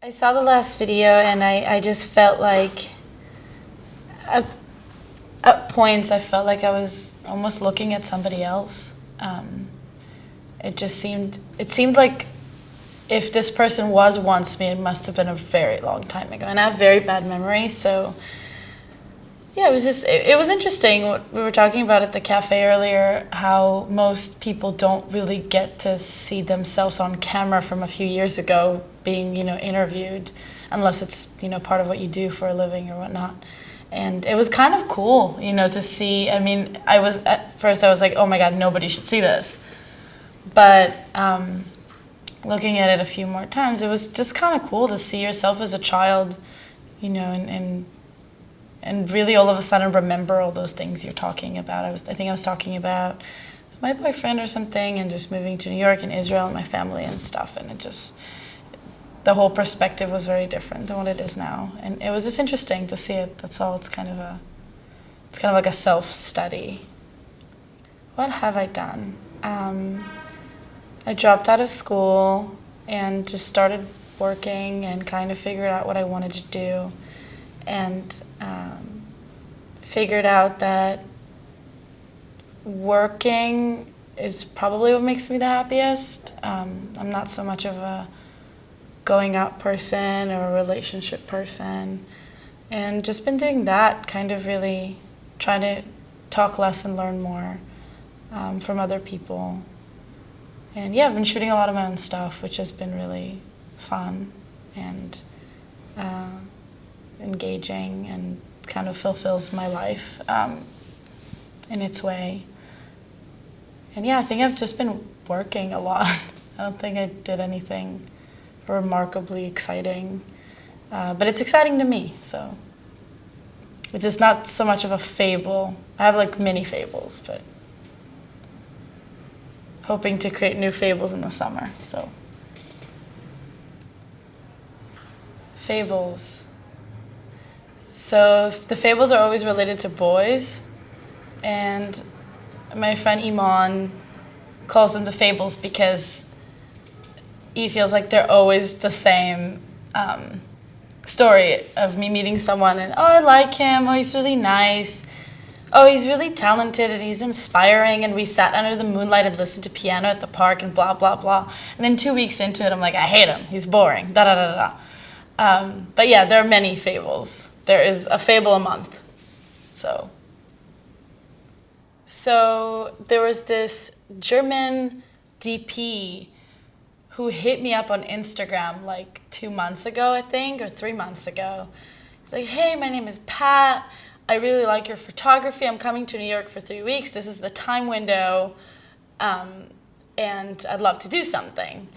I saw the last video and I just felt like at, at points I felt like I was almost looking at somebody else. It seemed like if this person was once me, it must have been a very long time ago. And I have very bad memory, so yeah, it was interesting what we were talking about at the cafe earlier, how most people don't really get to see themselves on camera from a few years ago being, interviewed, unless it's, part of what you do for a living or whatnot. And it was kind of cool, to see. I mean, at first I was like, oh my God, nobody should see this. But looking at it a few more times, it was just kind of cool to see yourself as a child, and really all of a sudden remember all those things you're talking about. I think I was talking about my boyfriend or something, and just moving to New York and Israel and my family and stuff, and the whole perspective was very different than what it is now, and it was just interesting to see it. That's all. It's kind of like a self-study. What have I done? I dropped out of school and just started working and kind of figured out what I wanted to do, and figured out that working is probably what makes me the happiest. I'm not so much of a going out person or a relationship person, and just been doing that, kind of really trying to talk less and learn more from other people. And yeah, I've been shooting a lot of my own stuff, which has been really fun and engaging, and kind of fulfills my life in its way. And yeah, I think I've just been working a lot. I don't think I did anything remarkably exciting, but it's exciting to me, so it's just not so much of a fable. I have like mini fables, but hoping to create new fables in the summer. So fables. So the fables are always related to boys, and my friend Iman calls them the fables because he feels like they're always the same story of me meeting someone and, oh, I like him, oh, he's really nice, oh, he's really talented and he's inspiring, and we sat under the moonlight and listened to piano at the park and blah, blah, blah. And then 2 weeks into it, I'm like, I hate him, he's boring, da, da, da, da. But yeah, there are many fables. There is a fable a month. So there was this German DP who hit me up on Instagram like 2 months ago, I think, or 3 months ago. He's like, hey, my name is Pat. I really like your photography. I'm coming to New York for 3 weeks. This is the time window, and I'd love to do something.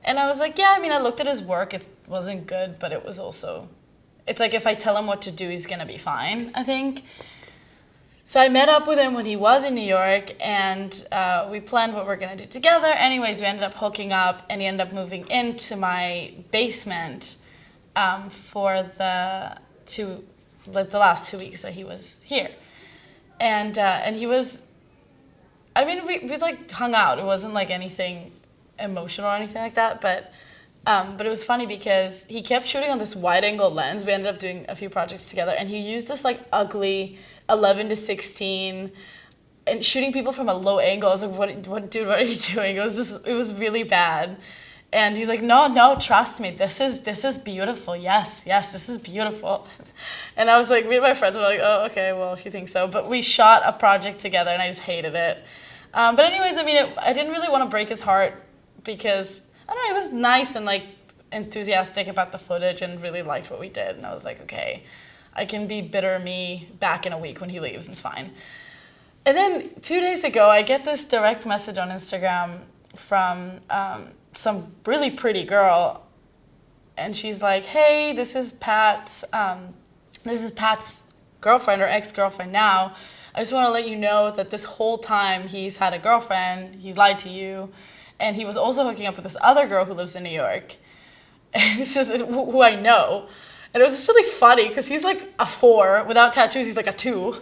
And I was like, yeah, I mean, I looked at his work. It wasn't good, but it was also, it's like if I tell him what to do, he's going to be fine, I think. So I met up with him when he was in New York, and we planned what we're going to do together. Anyways, we ended up hooking up, and he ended up moving into my basement for the last 2 weeks that he was here. And he was, I mean, we like hung out. It wasn't like anything emotional or anything like that, but it was funny because he kept shooting on this wide-angle lens. We ended up doing a few projects together, and he used this like ugly 11-16 and shooting people from a low angle. I was like, what, dude, what are you doing? It was really bad. And he's like, no, trust me, this is beautiful. Yes, this is beautiful. And I was like, me and my friends were like, oh, okay, well, if you think so. But we shot a project together, and I just hated it. But anyways, I mean, I didn't really want to break his heart because, I don't know, he was nice and like enthusiastic about the footage and really liked what we did. And I was like, okay, I can be bitter me back in a week when he leaves, and it's fine. And then 2 days ago, I get this direct message on Instagram from some really pretty girl, and she's like, hey, this is Pat's girlfriend or ex-girlfriend now. I just want to let you know that this whole time he's had a girlfriend, he's lied to you, and he was also hooking up with this other girl who lives in New York, and it's just who I know. And it was just really funny because he's like a 4 without tattoos. He's like a 2.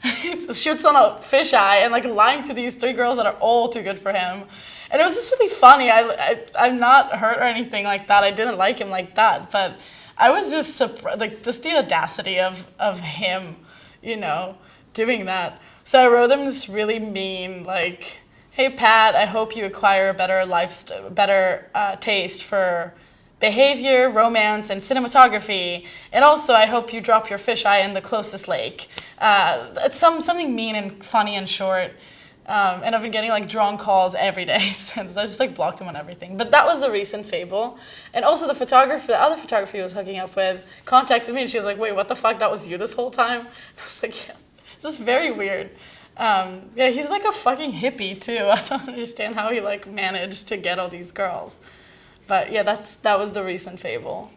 He shoots on a fisheye and like lying to these 3 girls that are all too good for him. And it was just really funny. I'm not hurt or anything like that. I didn't like him like that, but I was just surprised, like just the audacity of him, you know, doing that. So I wrote him this really mean, like, "Hey Pat, I hope you acquire a better taste for behavior, romance, and cinematography. And also, I hope you drop your fisheye in the closest lake." It's something mean and funny and short. And I've been getting like drawn calls every day since. I just like blocked him on everything. But that was the recent fable. And also the other photographer he was hooking up with, contacted me and she was like, "Wait, what the fuck? That was you this whole time?" I was like, "Yeah." It's just very weird. Yeah, he's like a fucking hippie too. I don't understand how he like managed to get all these girls. But yeah, that was the recent fable.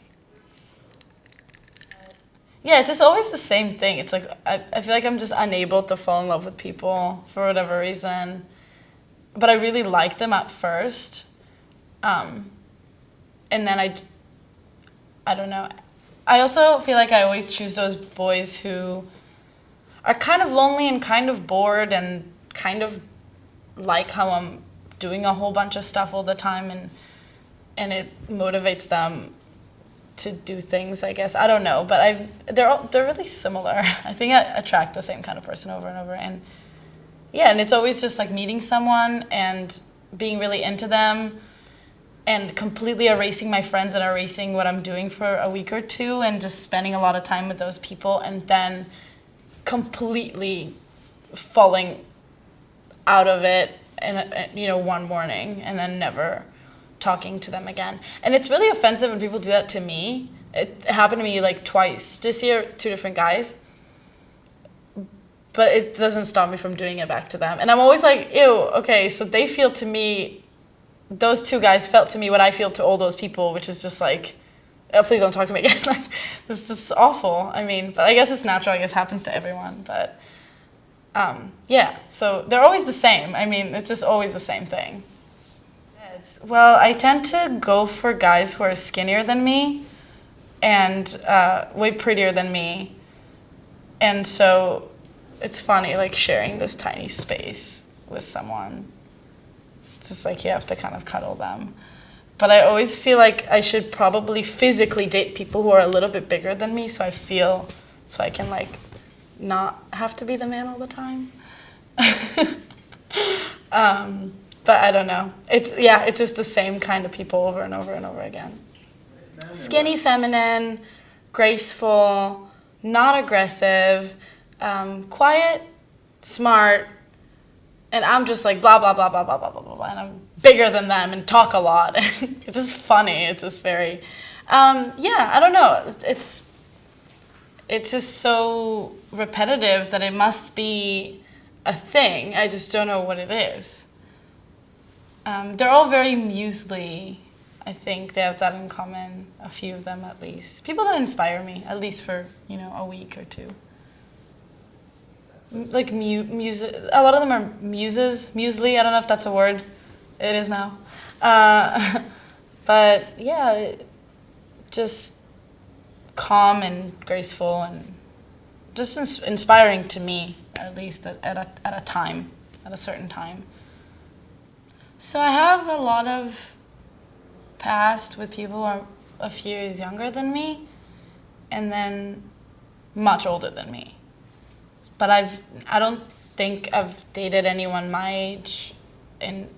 Yeah, it's just always the same thing. It's like I feel like I'm just unable to fall in love with people for whatever reason. But I really like them at first. And then I don't know. I also feel like I always choose those boys who are kind of lonely and kind of bored and kind of like how I'm doing a whole bunch of stuff all the time and it motivates them to do things, I guess. I don't know, but they're really similar. I think I attract the same kind of person over and over. And yeah, and it's always just like meeting someone and being really into them and completely erasing my friends and erasing what I'm doing for a week or two and just spending a lot of time with those people and then completely falling out of it one morning and then never talking to them again. And it's really offensive when people do that to me. It happened to me like twice this year, 2 different guys. But it doesn't stop me from doing it back to them. And I'm always like, ew, okay, so they feel to me, those 2 guys felt to me what I feel to all those people, which is just like, oh, please don't talk to me again. Like, this is awful. I mean, but I guess it's natural. I guess it happens to everyone. But yeah, so they're always the same. I mean, it's just always the same thing. Well, I tend to go for guys who are skinnier than me and way prettier than me. And so it's funny, like, sharing this tiny space with someone. It's just like you have to kind of cuddle them. But I always feel like I should probably physically date people who are a little bit bigger than me so I can, like, not have to be the man all the time. But I don't know. It's just the same kind of people over and over and over again. Skinny, feminine, graceful, not aggressive, quiet, smart, and I'm just like blah, blah, blah, blah, blah, blah, blah, blah, blah, and I'm bigger than them and talk a lot. It's just funny. It's just very, I don't know. It's just so repetitive that it must be a thing. I just don't know what it is. They're all very muesli. I think they have that in common, a few of them at least. People that inspire me, at least for, a week or two. Like music, a lot of them are muses, muesli, I don't know if that's a word. It is now. But yeah, just calm and graceful and just inspiring to me, at least at a certain time. So I have a lot of past with people who are a few years younger than me and then much older than me. But I don't think I've dated anyone my age in,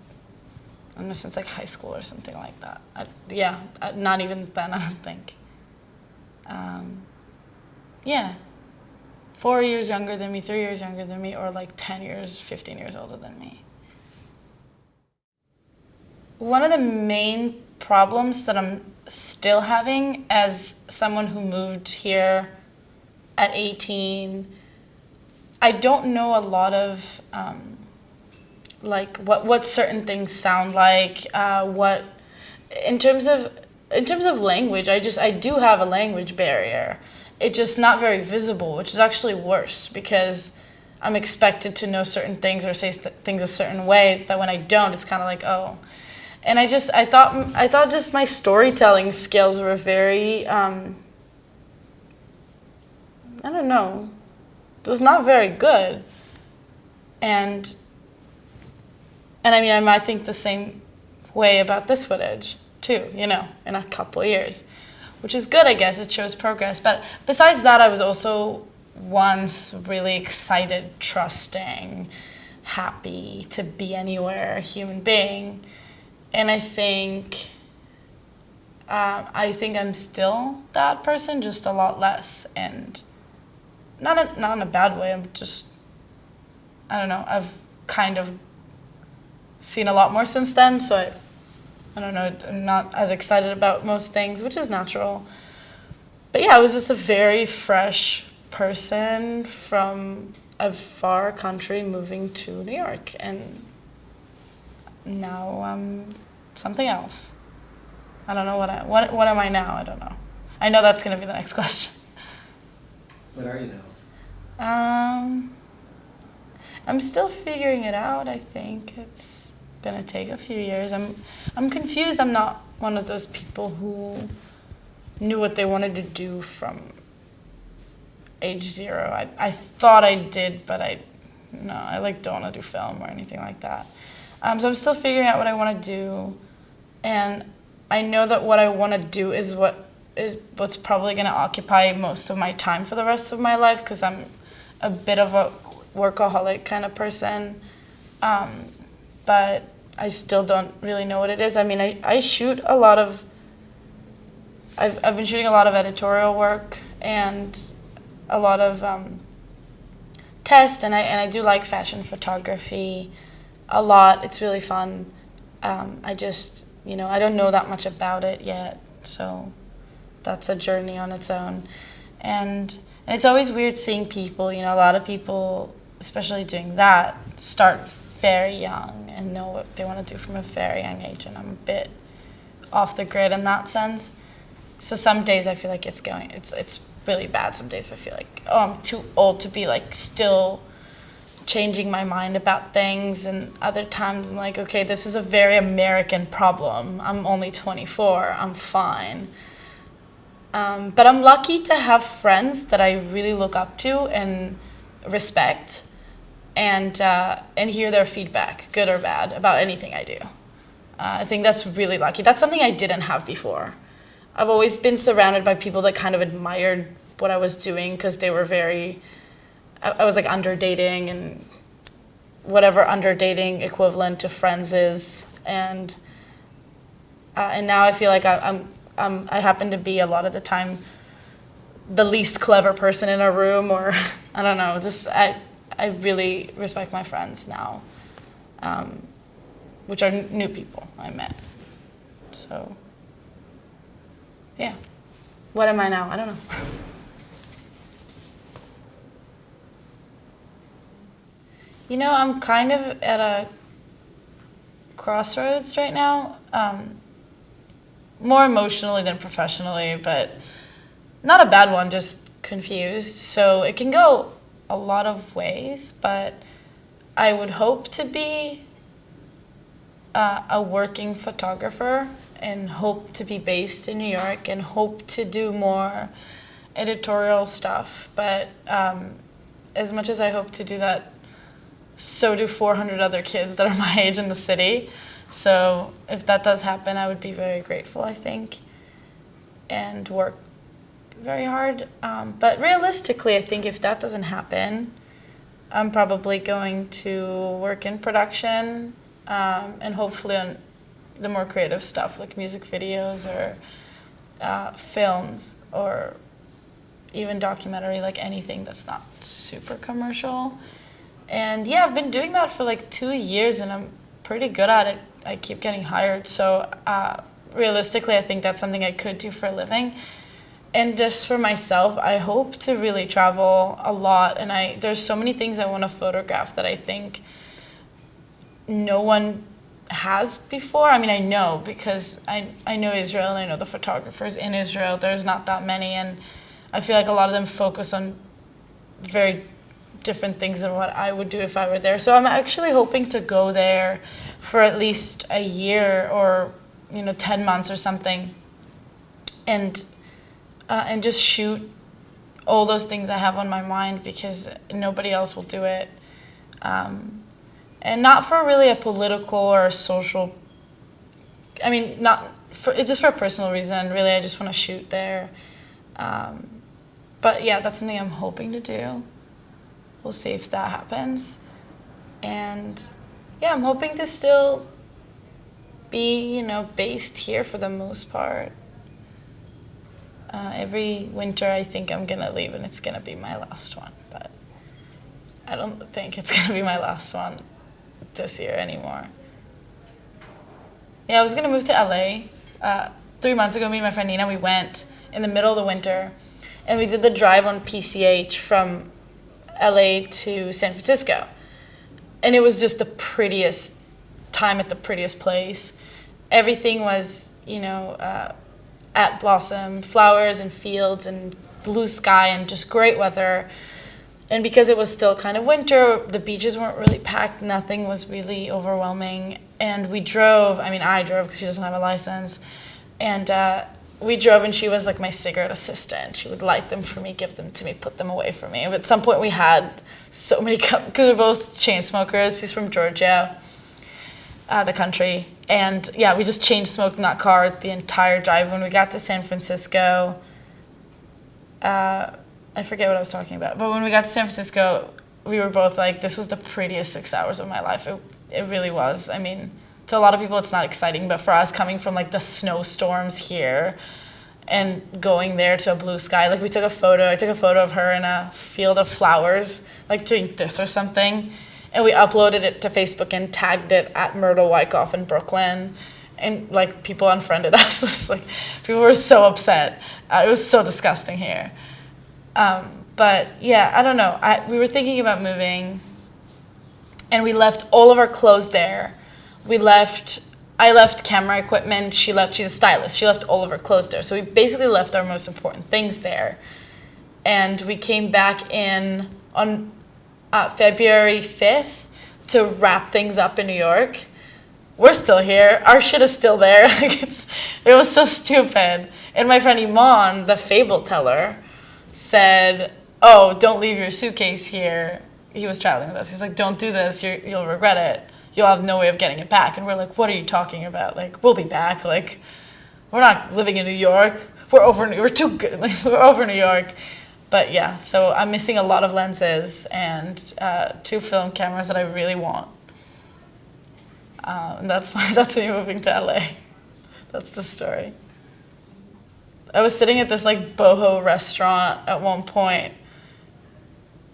I don't know, since like high school or something like that. Not even then, I don't think. 4 years younger than me, 3 years younger than me, or like 10 years, 15 years older than me. One of the main problems that I'm still having as someone who moved here at 18, I don't know a lot of like what certain things sound like. What in terms of language, I do have a language barrier. It's just not very visible, which is actually worse because I'm expected to know certain things or say things a certain way that when I don't, it's kind of like, oh. And I thought just my storytelling skills were very, I don't know, it was not very good. And I mean, I might think the same way about this footage too, you know, in a couple years, which is good, I guess. It shows progress. But besides that, I was also once really excited, trusting, happy to be anywhere human being. And I think I'm still that person, just a lot less, and not in a bad way. I'm just, I don't know. I've kind of seen a lot more since then, so I don't know. I'm not as excited about most things, which is natural. But yeah, I was just a very fresh person from a far country moving to New York, and now I'm something else. I don't know what am I now? I don't know. I know that's gonna be the next question. What are you now? I'm still figuring it out. I think it's gonna take a few years. I'm confused. I'm not one of those people who knew what they wanted to do from age 0. I thought I did, but I don't want to do film or anything like that. So I'm still figuring out what I want to do, and I know that what I want to do is what's probably going to occupy most of my time for the rest of my life, because I'm a bit of a workaholic kind of person, but I still don't really know what it is. I mean, I shoot a lot of, I've been shooting a lot of editorial work and a lot of tests, and I do like fashion photography a lot. It's really fun. I just, I don't know that much about it yet, so that's a journey on its own. And it's always weird seeing people, a lot of people, especially doing that, start very young and know what they want to do from a very young age, and I'm a bit off the grid in that sense. So some days I feel like it's really bad. Some days I feel like, I'm too old to be like still changing my mind about things, and other times I'm like, okay, this is a very American problem. I'm only 24. I'm fine. But I'm lucky to have friends that I really look up to and respect, and hear their feedback, good or bad, about anything I do. I think that's really lucky. That's something I didn't have before. I've always been surrounded by people that kind of admired what I was doing because they were I was like underdating and whatever underdating equivalent to friends is, and now I feel like I happen to be a lot of the time the least clever person in a room, or I don't know, just I really respect my friends now, which are new people I met. So yeah, what am I now? I don't know. I'm kind of at a crossroads right now, more emotionally than professionally, but not a bad one, just confused. So it can go a lot of ways, but I would hope to be a working photographer, and hope to be based in New York, and hope to do more editorial stuff. But as much as I hope to do that, so do 400 other kids that are my age in the city. So if that does happen, I would be very grateful, I think, and work very hard. But realistically, I think if that doesn't happen, I'm probably going to work in production, and hopefully on the more creative stuff like music videos or films, or even documentary, like anything that's not super commercial. And yeah, I've been doing that for like 2 years, and I'm pretty good at it. I keep getting hired. So realistically, I think that's something I could do for a living. And just for myself, I hope to really travel a lot. And there's so many things I want to photograph that I think no one has before. I mean, I know because I know Israel, and I know the photographers in Israel. There's not that many, and I feel like a lot of them focus on very different things than what I would do if I were there. So I'm actually hoping to go there for at least a year, or 10 months or something, and just shoot all those things I have on my mind, because nobody else will do it, and not for really a political or social I mean, not for, it's just for a personal reason. Really, I just want to shoot there. But yeah, that's something I'm hoping to do. We'll see if that happens. And yeah, I'm hoping to still be, based here for the most part. Every winter I think I'm going to leave and it's going to be my last one. But I don't think it's going to be my last one this year anymore. Yeah, I was going to move to LA. 3 months ago, me and my friend Nina, we went in the middle of the winter. And we did the drive on PCH from LA to San Francisco. And it was just the prettiest time at the prettiest place. Everything was, at blossom, flowers and fields and blue sky and just great weather. And because it was still kind of winter, the beaches weren't really packed. Nothing was really overwhelming. And we drove, I drove because she doesn't have a license. And we drove and she was like my cigarette assistant. She would light them for me, give them to me, put them away for me. But at some point we had so many, because we're both chain smokers. She's from Georgia, the country. And yeah, we just chain smoked in that car the entire drive. When we got to San Francisco, I forget what I was talking about. But when we got to San Francisco, we were both like, this was the prettiest 6 hours of my life. It really was. I mean, to a lot of people it's not exciting, but for us, coming from like the snowstorms here and going there to a blue sky, like I took a photo of her in a field of flowers, like doing this or something, and we uploaded it to Facebook and tagged it at Myrtle Wyckoff in Brooklyn, and like people unfriended us. It's like people were so upset. It was so disgusting here. But yeah, I don't know. We were thinking about moving, and we left all of our clothes there. I left camera equipment, she's a stylist, she left all of her clothes there. So we basically left our most important things there. And we came back in on February 5th to wrap things up in New York. We're still here, our shit is still there. It was so stupid. And my friend Iman, the fable teller, said, oh, don't leave your suitcase here. He was traveling with us, he's like, don't do this, you'll regret it. You'll have no way of getting it back. And we're like, what are you talking about? Like, we'll be back. Like, we're not living in New York. We're too good. Like, we're over New York. But yeah, so I'm missing a lot of lenses and 2 film cameras that I really want. And that's me moving to LA. That's the story. I was sitting at this like boho restaurant at one point,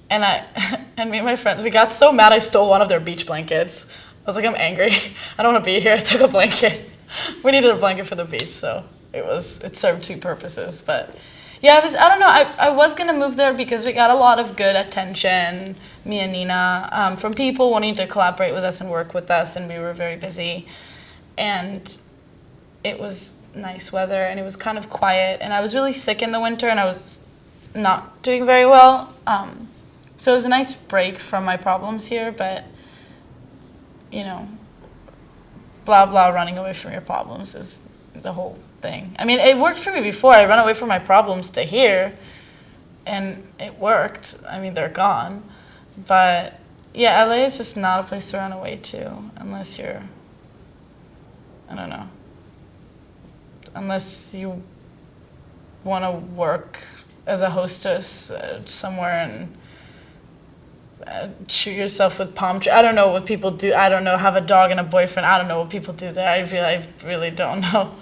and me and my friends, we got so mad I stole one of their beach blankets. I was like, I'm angry. I don't want to be here. I took a blanket. We needed a blanket for the beach, so it served 2 purposes. But yeah, I don't know. I was going to move there because we got a lot of good attention, me and Nina, from people wanting to collaborate with us and work with us, and we were very busy. And it was nice weather, and it was kind of quiet, and I was really sick in the winter, and I was not doing very well. So it was a nice break from my problems here, but blah, blah, running away from your problems is the whole thing. I mean, it worked for me before. I ran away from my problems to here, and it worked. I mean, they're gone. But, yeah, LA is just not a place to run away to unless you're, I don't know, unless you want to work as a hostess somewhere and shoot yourself with palm trees. I don't know what people do. I don't know, have a dog and a boyfriend. I don't know what people do there. I really don't know.